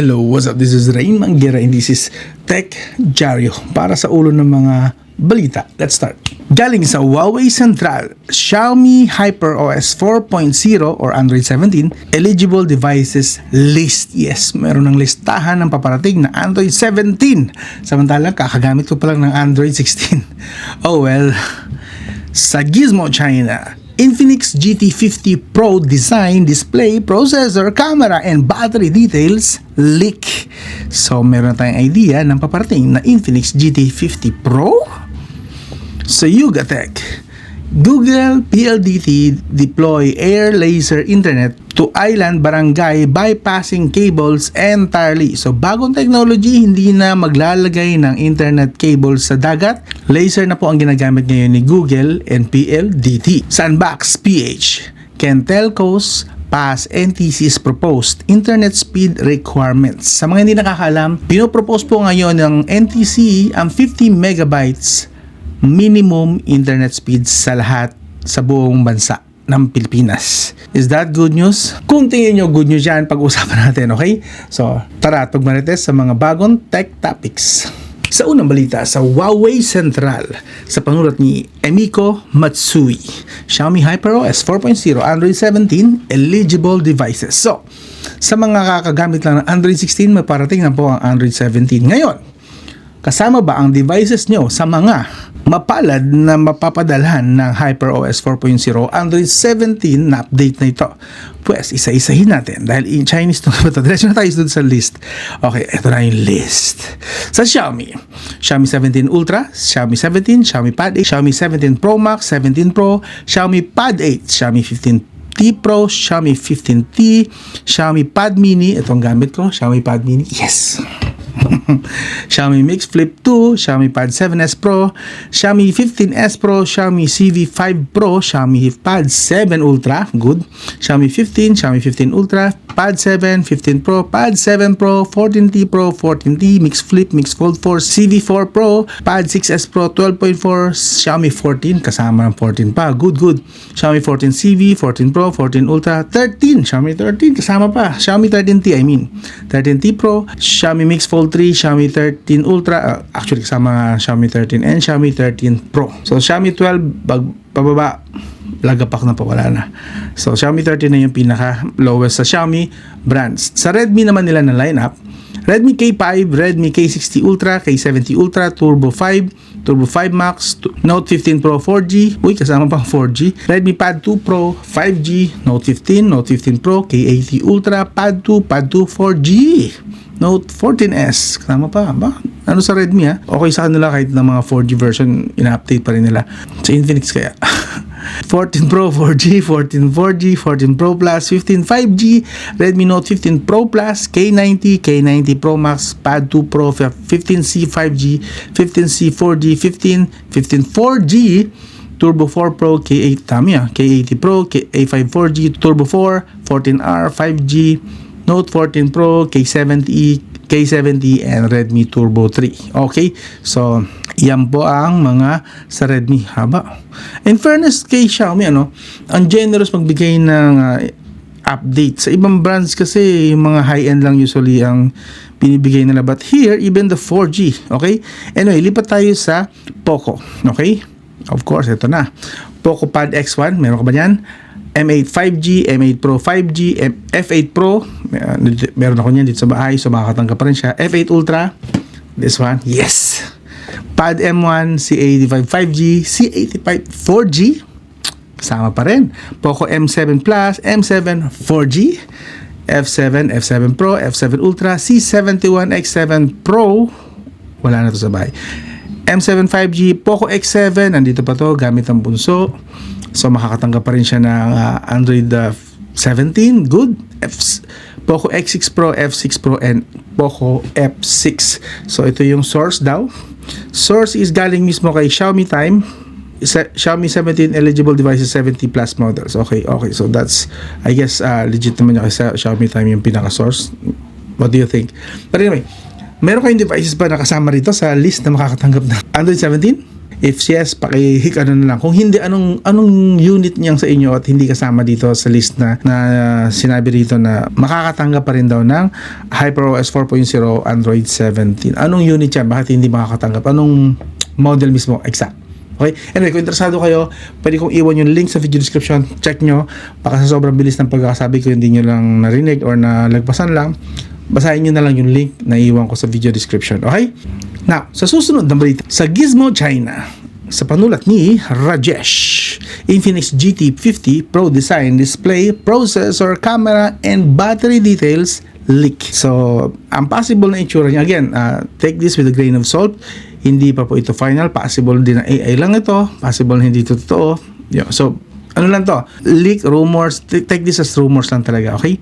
Hello, what's up? This is Rain Manguera and this is Tech Diario para sa ulo ng mga balita. Let's start. Galing sa Huawei Central, Xiaomi HyperOS 4.0 or Android 17 eligible devices list. Yes, meron ng listahan ng paparating na Android 17. Samantalang kakagamit ko pa lang ng Android 16. Oh well. Sa Gizmo China, Infinix GT50 Pro design, display, processor, camera, and battery details leak. So, meron tayong idea ng paparating na Infinix GT50 Pro. Sa Yuga Tech, Google PLDT deploy air laser internet to island barangay bypassing cables entirely. So bagong technology, hindi na maglalagay ng internet cables sa dagat. Laser na po ang ginagamit ngayon ni Google and PLDT. Sandbox PH, can telcos pass NTC's proposed internet speed requirements? Sa mga hindi nakakaalam, pinopropose po ngayon ng NTC ang 50 megabytes minimum internet speed sa lahat sa buong bansa ng Pilipinas. Is that good news? Kung tingin nyo good news yan, pag-usapan natin, okay? So, tara, tugmarites sa mga bagong tech topics. Sa unang balita, sa Huawei Central, sa panulat ni Emiko Matsui, Xiaomi HyperOS 4.0 Android 17 eligible devices. So, sa mga kakagamit lang ng Android 16, maparating na po ang Android 17 ngayon. Kasama ba ang devices nyo sa mga mapalad na mapapadalhan ng HyperOS 4.0 Android 17 na update na ito? Pues, isa-isahin natin dahil in Chinese ito. Diretso na tayo dun sa list. Okay, ito na yung list. Sa Xiaomi 17 Ultra, Xiaomi 17, Xiaomi Pad 8, Xiaomi 17 Pro Max, 17 Pro, Xiaomi Pad 8, Xiaomi 15T Pro, Xiaomi 15T, Xiaomi Pad Mini, itong gamit ko, Xiaomi Pad Mini, yes! Xiaomi Mix Flip 2, Xiaomi Pad 7s Pro, Xiaomi 15s Pro, Xiaomi CV5 Pro, Xiaomi Pad 7 Ultra, good, Xiaomi 15, Xiaomi 15 Ultra, Pad 7, 15 Pro, Pad 7 Pro, 14T Pro, 14T, Mix Flip, Mix Fold 4, CV4 Pro, Pad 6s Pro, 12.4, Xiaomi 14, kasama ng 14 pa, good, Xiaomi 14 CV, 14 Pro, 14 Ultra, 13, Xiaomi 13, kasama pa, Xiaomi 13T, 13T Pro, Xiaomi Mix Fold 3, Xiaomi 13 Ultra, actually kasama Xiaomi 13 and Xiaomi 13 Pro. So Xiaomi 12 pababa, lagapak na po, wala na. So Xiaomi 13 na yung pinaka lowest sa Xiaomi brands. Sa Redmi naman nila na lineup, Redmi K5, Redmi K60 Ultra, K70 Ultra, Turbo 5, Turbo 5 Max, Note 15 Pro 4G, kasama pang 4G, Redmi Pad 2 Pro 5G, Note 15, Note 15 Pro, K80 Ultra, Pad 2, Pad 2 4G, Note 14S, kasama pa ba? Ano sa Redmi ha? Okay sa kanila kahit na mga 4G version, ina-update pa rin nila. Sa Infinix kaya. 14 Pro 4G, 14 4G, 14 Pro Plus, 15 5G, Redmi Note 15 Pro Plus, K90, K90 Pro Max, Pad 2 Pro, 15C 5G, 15C 4G, 15 4G, Turbo 4 Pro, K8, K80 Pro, A5 4G, Turbo 4, 14R, 5G, Note 14 Pro, K70, and Redmi Turbo 3. Okay? So, yan po ang mga sa Redmi. Haba. In fairness kay Xiaomi, ang generous magbigay ng update. Sa ibang brands kasi, yung mga high-end lang usually ang binibigay nila. But here, even the 4G. Okay? Anyway, lipat tayo sa Poco. Okay? Of course, ito na. Poco Pad X1. Meron ka ba yan? M8 5G, M8 Pro 5G, F8 Pro, meron ako niyan dito sa bahay, so makakatanggap pa rin siya. F8 Ultra, this one, yes. Pad M1, C85 5G, C85 4G, kasama pa rin. Poco M7 Plus, M7 4G, F7 Pro, F7 Ultra, C71 X7 Pro, wala na to sa bahay. M7 5G, Poco X7, nandito pa to, gamit ang bunso. So makakatanggap pa rin siya ng Android 17, good. Poco X6 Pro, F6 Pro, and Poco F6. So ito yung source daw. Source is galing mismo kay Xiaomi Time. Xiaomi 17 eligible devices, 70 plus models. Okay. So that's, I guess, legit naman yung kay Xiaomi Time yung pinaka-source. What do you think? But anyway, meron kayong devices ba nakasama rito sa list na makakatanggap ng Android 17? If yes, paki-hik ano na lang. Kung hindi, anong unit niyang sa inyo at hindi kasama dito sa list na sinabi dito na makakatanggap pa rin daw ng HyperOS 4.0 Android 17. Anong unit yan? Bakit hindi makakatanggap? Anong model mismo? Exact. Okay? Anyway, kung interesado kayo, pwede kong iwan yung link sa video description. Check nyo. Baka sa sobrang bilis ng pagkakasabi ko, hindi nyo lang narinig or nalagpasan lang. Basahin nyo na lang yung link na iwan ko sa video description. Okay? Now, sa susunod na balita, sa Gizmo China, sa panulat ni Rajesh, Infinix GT50 Pro design, display, processor, camera, and battery details leak. So, ang possible na itsura niya, again, take this with a grain of salt. Hindi pa po ito final. Possible din na AI lang ito. Possible na hindi ito totoo. Yeah, so, ano lang to? Leak, rumors. Take this as rumors lang talaga, okay?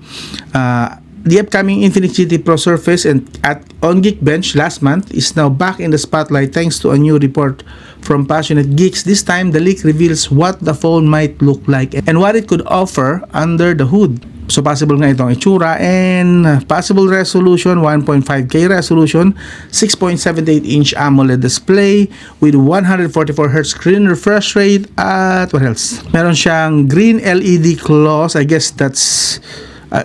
The upcoming Infinix GT Pro Surface on Geekbench last month is now back in the spotlight thanks to a new report from passionate geeks. This time, the leak reveals what the phone might look like and what it could offer under the hood. So, possible nga itong itsura and possible resolution, 1.5K resolution, 6.78-inch AMOLED display with 144Hz screen refresh rate at what else? Meron siyang green LED claws. I guess that's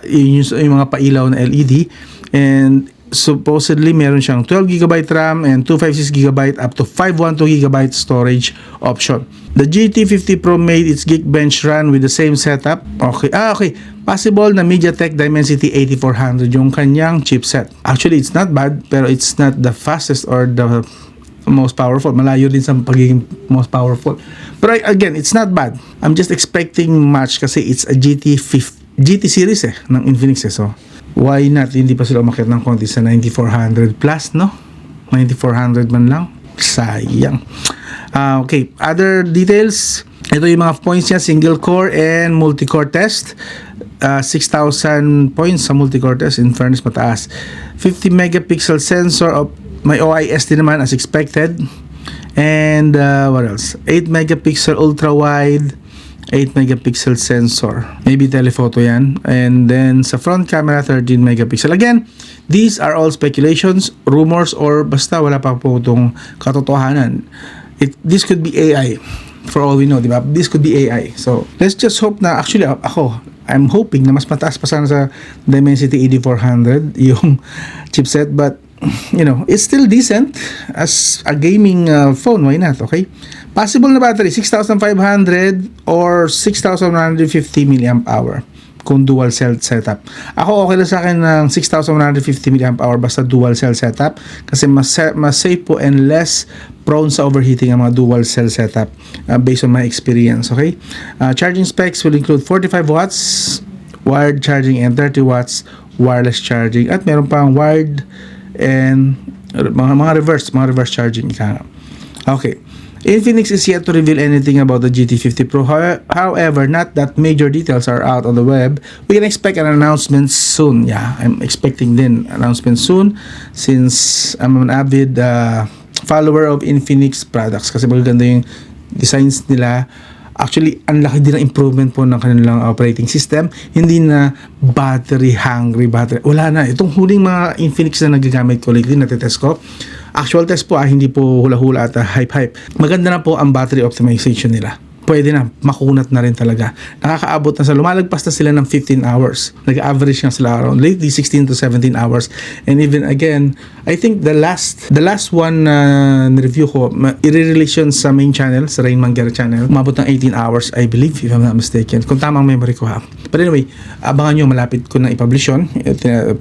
yung mga pailaw na LED, and supposedly meron siyang 12GB RAM and 256GB up to 512GB storage option. The GT50 Pro made its Geekbench run with the same setup. Okay. Possible na MediaTek Dimensity 8400 yung kanyang chipset. Actually, it's not bad, pero it's not the fastest or the most powerful. Malayo din sa pagiging most powerful. But again, it's not bad. I'm just expecting much kasi it's a GT series ng Infinix so why not hindi pa sila umakyat ng konti sa 9400 plus, no? 9400 man lang, sayang. Okay, other details, ito yung mga points niya, single core and multi-core test. 6,000 points sa multi-core test, in fairness mataas. 50 megapixel sensor of may OIS din naman as expected, and what else, 8 megapixel ultra wide, 8 megapixel sensor. Maybe telephoto yan. And then sa front camera, 13 megapixel. Again, these are all speculations, rumors, or basta wala pa po itong katotohanan. This could be AI. For all we know, di ba? This could be AI. So, let's just hope na, actually, I'm hoping na mas mataas pa sana sa Dimensity 8400 yung chipset. But, it's still decent as a gaming phone. Why not? Okay? Possible na battery, 6,500 or 6,150 mAh kung dual cell setup. Ako okay lang sa akin ng 6,150 mAh basta dual cell setup kasi mas safe po and less prone sa overheating ang mga dual cell setup based on my experience. Okay? Charging specs will include 45 watts wired charging and 30 watts wireless charging, at meron pang wired and mga reverse charging. Okay. Infinix is yet to reveal anything about the GT50 Pro. However, not that major details are out on the web. We can expect an announcement soon. Yeah, I'm expecting din announcement soon since I'm an avid follower of Infinix products kasi magaganda yung designs nila. Actually, ang laki din ng improvement po ng kanilang operating system. Hindi na battery. Wala na. Itong huling mga Infinix na nagagamit ko lately, natitest ko. Actual test po, hindi po hula-hula at hype-hype. Maganda na po ang battery optimization nila. Pwede na, makunat na rin talaga. Nakakaabot na lumalagpas na sila ng 15 hours. Nag-average nga sila around lately 16 to 17 hours. And even again, I think the last one na review ko, i-release yun sa main channel, sa Rain Manguera channel. Umabot ng 18 hours, I believe, if I'm not mistaken. Kung tamang memory ko ha. But anyway, abangan nyo, malapit ko na i-publish yun.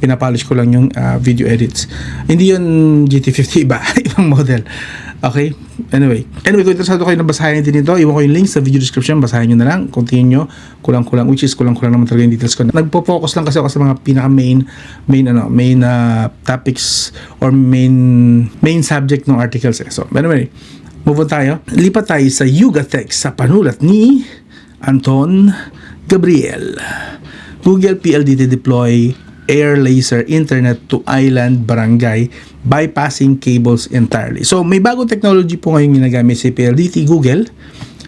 Pinapolish ko lang yung video edits. Hindi yun GT50, ibang model. Okay? Anyway, kung interesado kayo na basahin din ito, iwan ko yung link sa video description, basahin nyo na lang, continue nyo, kulang-kulang, which is kulang-kulang naman talaga yung details ko. Nagpo-focus lang kasi ako sa mga pinaka-main topics or main subject ng articles. So, anyway, move on tayo. Lipat tayo sa Yuga Tech sa panulat ni Anton Gabriel. Google PLDT deploy air laser internet to island barangay bypassing cables entirely. So may bagong technology po ngayon ginagamit si PLDT Google.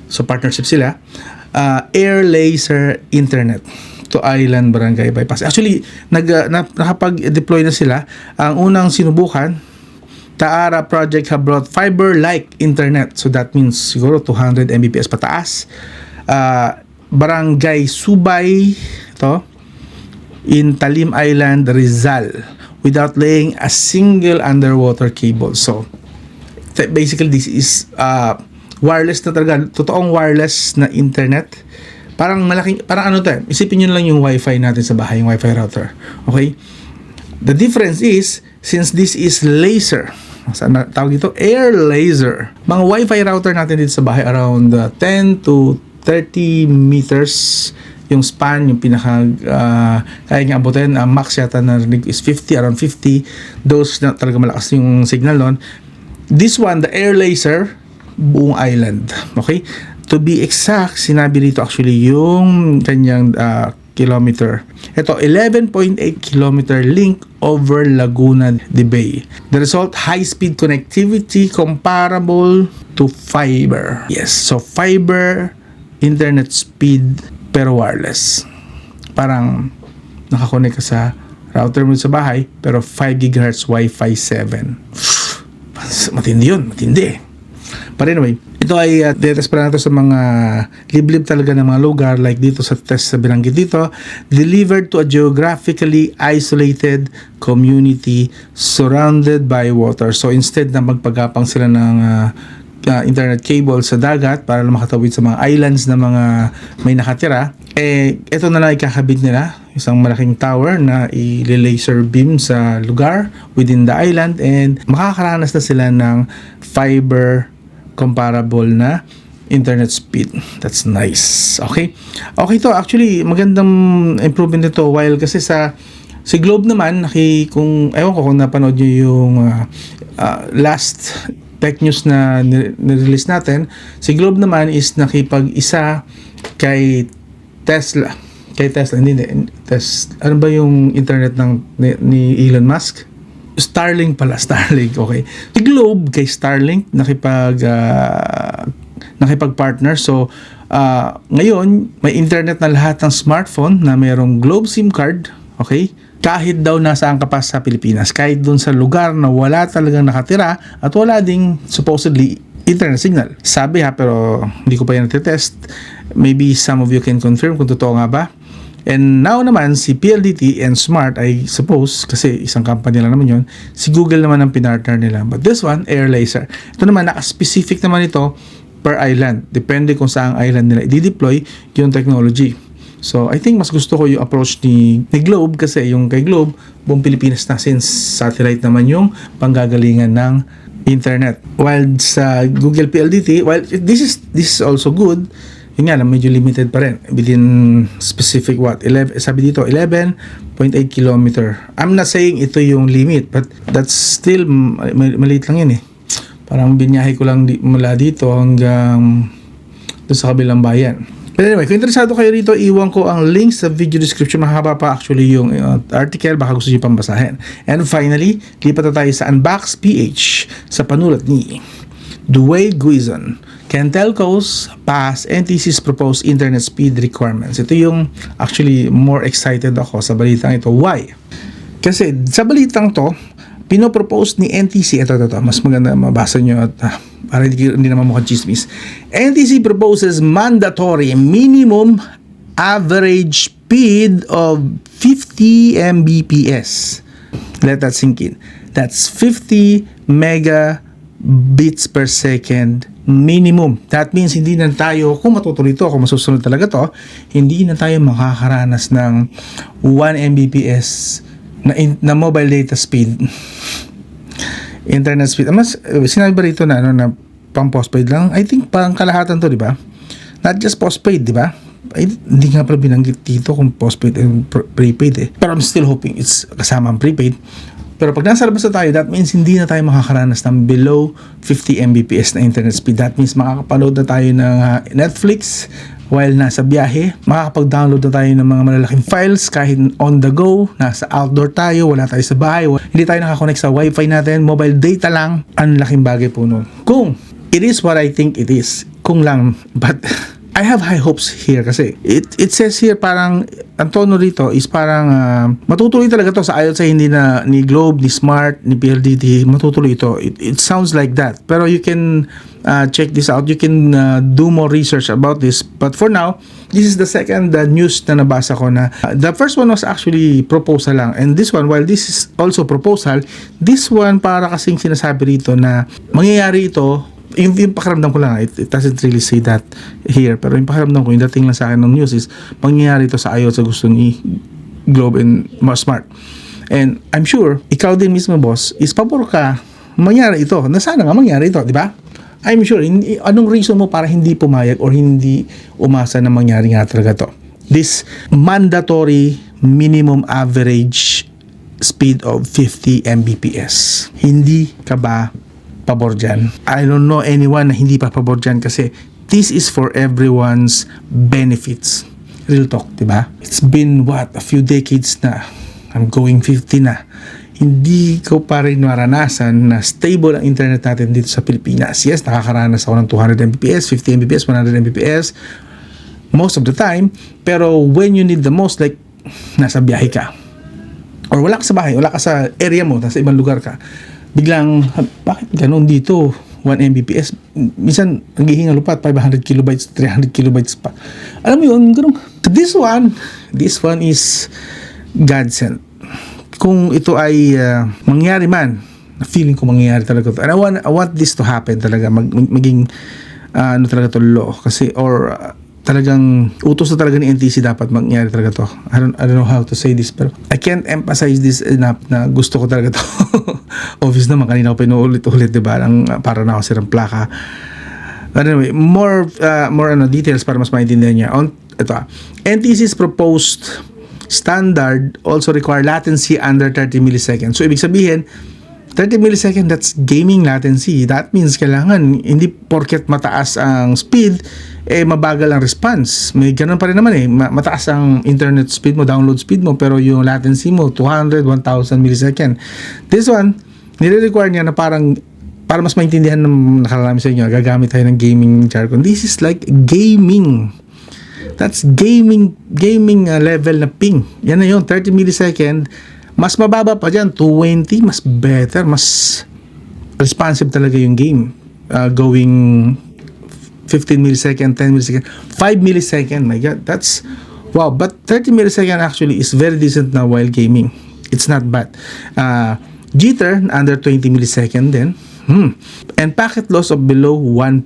So partnership sila. Air laser internet to island barangay bypass. Actually nakapag-deploy na sila. Ang unang sinubukan Taara project have brought fiber-like internet. So that means siguro 200 Mbps pataas. Barangay Subay, ito, in Talim Island, Rizal, without laying a single underwater cable. So, basically, this is wireless na talaga. Totoong wireless na internet. Parang malaking, parang ano to, isipin nyo lang yung wifi natin sa bahay, yung wifi router. Okay? The difference is, since this is laser, saan tawag dito? Air laser. Mga wifi router natin dito sa bahay, around 10 to 30 meters yung span, yung pinaka kaya nga abutin, max yata na is 50, around 50. Those na talaga malakas yung signal nun. This one, the air laser, buong island. Okay? To be exact, sinabi dito actually yung kanyang kilometer. Ito, 11.8 kilometer link over Laguna de Bay. The result, high-speed connectivity comparable to fiber. Yes, so fiber, internet speed, pero wireless. Parang nakakonect ka sa router mo sa bahay, pero 5 GHz Wi-Fi 7. Matindi yun, matindi. But anyway, ito ay test pa natin sa mga liblib talaga ng mga lugar, like dito sa test sa binanggit dito, delivered to a geographically isolated community surrounded by water. So instead na magpagapang sila ng internet cable sa dagat para makatawid sa mga islands na mga may nakatira, ito na lang ikakabit nila, isang malaking tower na i-laser beam sa lugar within the island, and makakaranas na sila ng fiber comparable na internet speed. That's nice. Okay? Okay to. Actually, magandang improvement nito, while kasi si Globe naman, kung ewan ko kung napanood nyo yung last tech news na nirelease natin, si Globe naman is nakipag-isa kay Tesla. Hindi. Ano ba yung internet ni Elon Musk? Starlink pala, Starlink, okay. Si Globe kay Starlink nakipag-partner. So, ngayon, may internet na lahat ng smartphone na mayroong Globe SIM card, okay? Kahit daw nasaan ka pa sa Pilipinas, kahit dun sa lugar na wala talagang nakatira at wala ding supposedly internet signal. Sabi pero hindi ko pa yan natitest. Maybe some of you can confirm kung totoo nga ba. And now naman, si PLDT and Smart, I suppose, kasi isang company lang naman yun, si Google naman ang pinartner nila. But this one, Air Laser. Ito naman, naka-specific naman ito per island. Depende kung saang island nila i-deploy yung technology. So, I think mas gusto ko yung approach ni Globe, kasi yung kay Globe, buong Pilipinas na, since satellite naman yung panggagalingan ng internet. While sa Google PLDT, while this is also good, yun nga lang, medyo limited pa rin within specific 11, sabi dito 11.8 kilometer. I'm not saying ito yung limit, but that's still maliit lang yun Parang binyahe ko lang mula dito hanggang doon sa kabilang bayan. But anyway, kung interesado kayo rito, iwan ko ang link sa video description. Mahaba pa actually yung article, baka gusto nyo pang basahin. And finally, lipat na tayo sa Unbox PH sa panulat ni Dwayne Guizon. Can telcos pass NTC's proposed internet speed requirements? Ito yung actually more excited ako sa balitang ito. Why? Kasi sa balitang to, pinopropose ni NTC, ito, mas maganda mabasa nyo at para hindi naman mukhang chismis. NTC proposes mandatory minimum average speed of 50 Mbps. Let that sink in. That's 50 megabits per second minimum. That means hindi na tayo, kung matutuloy ito, kung masusunod talaga to, hindi na tayo makakaranas ng 1 Mbps na mobile data speed, internet speed. Mas sinabi ba rito na na pang postpaid lang? I think pang kalahatan to, di ba? Not just postpaid, di ba? Hindi nga pala binanggit dito kung postpaid and prepaid Pero I'm still hoping it's kasama ang prepaid. Pero pag nasa labas na tayo, that means hindi na tayo makakaranas ng below 50 Mbps na internet speed. That means makakapanood na tayo ng Netflix while nasa biyahe. Makakapag-download na tayo ng mga malalaking files kahit on the go, nasa outdoor tayo, wala tayo sa bahay, hindi tayo nakakonect sa wifi natin, mobile data lang. Ang laking bagay po nun. Kung it is what I think it is, kung lang, but I have high hopes here kasi it says here parang ang tono rito is parang matutuloy talaga to sa IELTS, hindi na ni Globe, ni Smart, ni PLDT, matutuloy ito. It sounds like that. Pero you can check this out. You can do more research about this. But for now, this is the second news na nabasa ko na the first one was actually proposal lang. And this one, while this is also proposal, this one para kasing sinasabi rito na mangyayari ito. Yung pakiramdam ko lang, it doesn't really say that here, pero yung pakiramdam ko, yung dating lang sa akin ng news is mangyayari ito sa IELTS sa gusto ni Globe and Smart. And I'm sure, ikaw din mismo, boss, is pabor ka mangyari ito, na sana nga mangyari ito, di ba? I'm sure, anong reason mo para hindi pumayag or hindi umasa na mangyari nga talaga to? This mandatory minimum average speed of 50 Mbps. Hindi ka ba pabor dyan? I don't know anyone na hindi pa pabor dyan kasi this is for everyone's benefits. Real talk, diba? It's been a few decades na. I'm going 50 na. Hindi ko pa rin maranasan na stable ang internet natin dito sa Pilipinas. Yes, nakakaranas ako ng 200 Mbps, 50 Mbps, 100 Mbps most of the time. Pero when you need the most, like nasa biyahe ka or wala ka sa bahay, wala ka sa area mo, nasa ibang lugar ka, biglang, bakit ganun dito? 1 Mbps. Minsan, naghihinga lupa at 500 kilobytes, 300 kilobytes pa. Alam mo yun, ganun. This one is God sent. Kung ito ay mangyari man, feeling ko mangyayari talaga ito. And I want this to happen talaga. Maging, talaga to law. Kasi, or, talagang utos na talaga ni NTC dapat mangyari talaga to. I don't know how to say this, pero I can't emphasize this enough na gusto ko talaga to. Obvious naman, kanina ko pinuulit-ulit, diba? Para na ako sirang plaka. But anyway, more details para mas maintindihan niya. Ito, NTC's proposed standard also require latency under 30 milliseconds. So, ibig sabihin, 30 milliseconds, that's gaming latency. That means kailangan, hindi porket mataas ang speed, mabagal ang response. May ganun pa rin naman mataas ang internet speed mo, download speed mo, pero yung latency mo, 200, 1,000 millisecond. This one, nire-require niya na parang, para mas maintindihan ng nakarami sa inyo, gagamit tayo ng gaming jargon. This is like gaming. That's gaming level na ping. Yan na yun, 30 millisecond. Mas mababa pa dyan, 220, mas better, mas responsive talaga yung game. Going 15 millisecond, 10 millisecond, 5 millisecond, my God, that's, wow. But 30 millisecond actually is very decent na while gaming. It's not bad. Jitter, under 20 millisecond din. And packet loss of below 1%.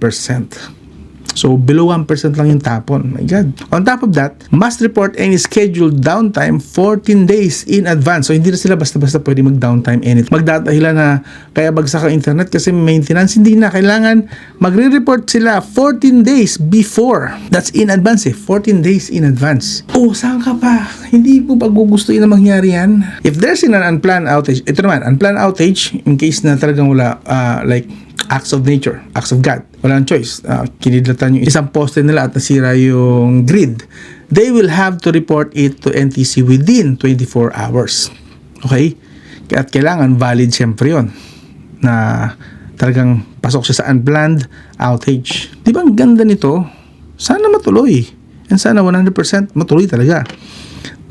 So, below 1% lang yung tapon. My God. On top of that, must report any scheduled downtime 14 days in advance. So, hindi na sila basta-basta pwede mag-downtime anything. Magdadahilan na kaya bagsak ang internet kasi maintenance. Hindi na. Kailangan magre-report sila 14 days before. That's in advance 14 days in advance. Oh, saan ka pa? Hindi mo ba gugustuhin na mangyari yan? If there's an unplanned outage, ito naman, unplanned outage, in case na talagang wala, like, acts of nature, acts of God. Walang choice. Kinidlatan yung isang poste nila at nasira yung grid. They will have to report it to NTC within 24 hours. Okay? At kailangan valid syempre yun. Na talagang pasok siya sa unplanned outage. Di ba ang ganda nito? Sana matuloy. And sana 100% matuloy talaga.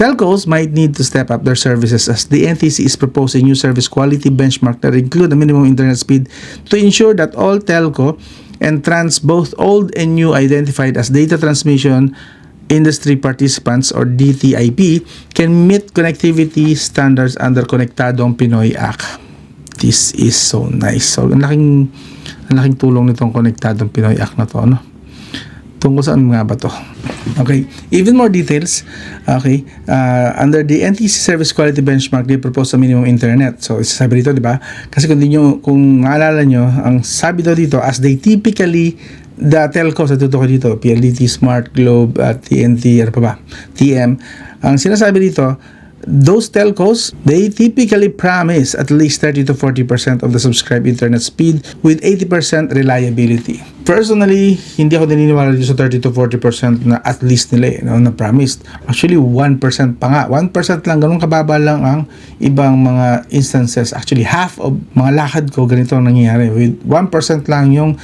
Telcos might need to step up their services as the NTC is proposing new service quality benchmark that include a minimum internet speed to ensure that all telco entrants, both old and new, identified as data transmission industry participants or DTIP, can meet connectivity standards under Konektadong Pinoy Act. This is so nice. So, ang laking tulong nitong Konektadong Pinoy Act na to, no? Tungkol saan nga ba to? Okay. Even more details. Okay. Under the NTC Service Quality Benchmark, they propose a minimum internet. So, sabi dito, di ba? Kasi kung maalala nyo, ang sabi daw dito, as they typically, the telcos, at tutukoy dito, PLDT, Smart, Globe, TNT, ano pa ba? TM. Ang sinasabi dito, those telcos, they typically promise at least 30 to 40% of the subscribed internet speed with 80% reliability. Personally, hindi ako naniniwala dito sa 30 to 40% na at least nila na promised. Actually, 1% pa nga. 1% lang, ganun kababa lang ang ibang mga instances. Actually, half of mga lakad ko ganito ang nangyayari. With 1% lang yung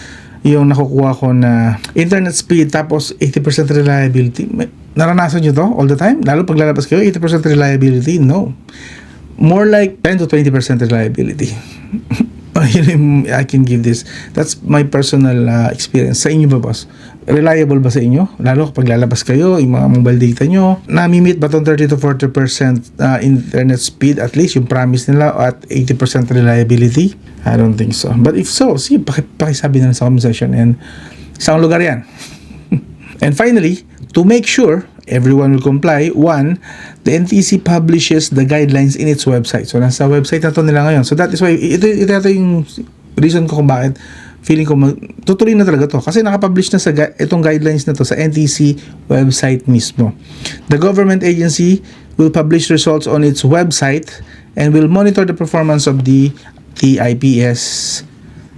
yung nakukuha ko na internet speed tapos 80% reliability. Naranasan nyo to all the time? Lalo pag lalabas kayo, 80% reliability? No. More like 10 to 20% reliability. I can give this. That's my personal experience. Sa inyo ba, boss? Reliable ba sa inyo? Lalo kapag lalabas kayo, yung mga mobile data nyo, nami-meet ba itong 30 to 40% internet speed? At least yung promise nila at 80% reliability? I don't think so. But if so, sige, pakisabi na lang sa comment section. And saang lugar yan? And finally, to make sure everyone will comply, one, the NTC publishes the guidelines in its website. So, nasa website na to nila ngayon. So, that is why, ito yung reason ko kung bakit feeling ko tutuloy na talaga to. Kasi nakapublish na itong guidelines na to sa NTC website mismo. The government agency will publish results on its website and will monitor the performance of the TIPS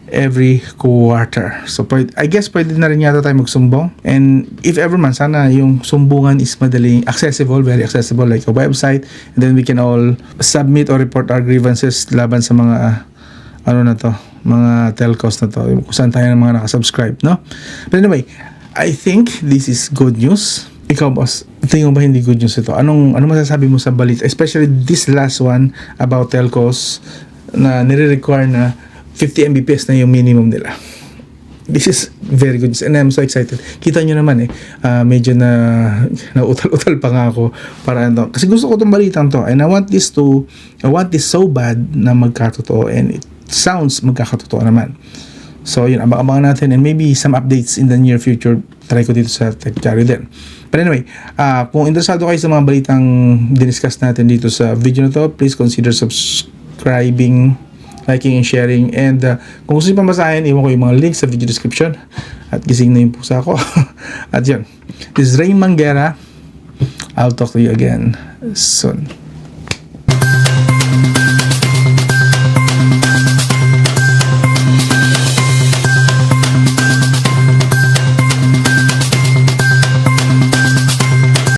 every quarter. So, I guess pwede na rin yata tayo magsumbong. And if ever man, sana yung sumbungan is madaling accessible, very accessible, like a website. And then we can all submit or report our grievances laban sa mga, mga telcos na to. Kung saan tayo ng mga nakasubscribe, no? But anyway, I think this is good news. Ikaw, boss, tingin mo ba hindi good news ito? Ano masasabi mo sa balita? Especially this last one about telcos na nire-require na 50 Mbps na yung minimum nila. This is very good and I'm so excited. Kita nyo naman medyo nautal-utal pa nga ako para kasi gusto ko itong balitang to and I want this so bad na magkatotoo and it sounds magkakatotoo naman. So yun, abang-abangan natin and maybe some updates in the near future. Try ko dito sa TechJario din. But anyway, kung interesado kayo sa mga balitang diniscuss natin dito sa video na to, please consider subscribing, liking and sharing. And kung gusto nyo pamasahin, iwan ko yung mga links sa video description. At gising na yung pusa ko. At yun. This is Rain Manguera. I'll talk to you again soon.